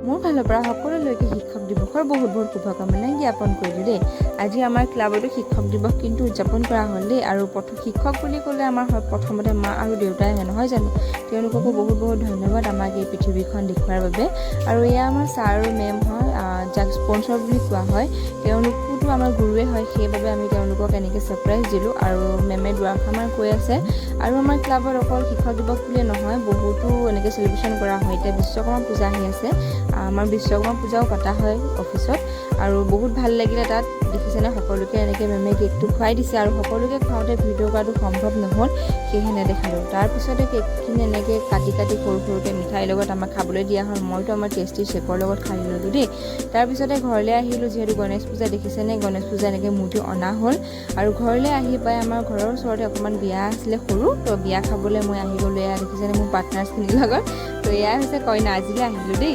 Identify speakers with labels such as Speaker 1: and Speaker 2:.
Speaker 1: মোৰ ফালৰ পৰা সকলোলৈকে শিক্ষক দিৱসৰ বহুত বহুত শুভকামনা জ্ঞাপন কৰিলোঁ দেই। আজি আমাৰ ক্লাবতো শিক্ষক দিৱস কিন্তু উদযাপন কৰা হ'ল দেই। আৰু শিক্ষক বুলি ক'লে আমাৰ প্ৰথমতে মা আৰু দেউতাই হয়, নহয় জানো? তেওঁলোককো বহুত বহুত ধন্যবাদ আমাক এই পৃথিৱীখন দেখুওৱাৰ বাবে। আৰু এয়া আমাৰ ছাৰ আৰু মেম হয়, যাক স্পনচৰ বুলি কোৱা হয়। তেওঁলোকোতো আমাৰ গুৰুৱে হয়, সেইবাবে আমি তেওঁলোকক এনেকৈ ছাৰপ্ৰাইজ দিলোঁ। আৰু মেমে দুআষাৰমান কৈ আছে। আৰু আমাৰ ক্লাবত অকল শিক্ষক দিৱস বুলিয়ে নহয়, বহুতো এনেকৈ চেলিব্ৰেশ্যন কৰা হয়। এতিয়া বিশ্বকৰ্মা পূজা আহি আছে, আমাৰ বিশ্বকৰ্মা পূজাও পতা হয় অফিচত। আৰু বহুত ভাল লাগিলে তাত, দেখিছেনে সকলোকে এনেকৈ মেমে কেকটো খুৱাই দিছে। আৰু সকলোকে খুৱাওঁতে ভিডিঅ' কৰাটো সম্ভৱ নহ'ল, সেয়েহে নেদেখালোঁ। তাৰপিছতে কেকখিনি এনেকৈ কাটি সৰু সৰুকৈ মিঠাইৰ লগত আমাক খাবলৈ দিয়া হ'ল। মইতো আমাৰ টেষ্টি শ্বেকৰ লগত খাই ল'লোঁ দেই। তাৰপিছতে ঘৰলৈ আহিলোঁ, যিহেতু গণেশ পূজা দেখিছেনে, গণেশ পূজা এনেকৈ মূৰ্তি অনা হ'ল। আৰু ঘৰলৈ আহি পাই আমাৰ ঘৰৰ ওচৰতে অকণমান বিয়া আছিলে সৰু, তো বিয়া খাবলৈ মই আহি গ'লোঁ। এয়া দেখিছেনে মোৰ পাৰ্টনাৰখিনিৰ লগত। তো এয়া হৈছে কইনা, আজিলৈ আহিলোঁ দেই।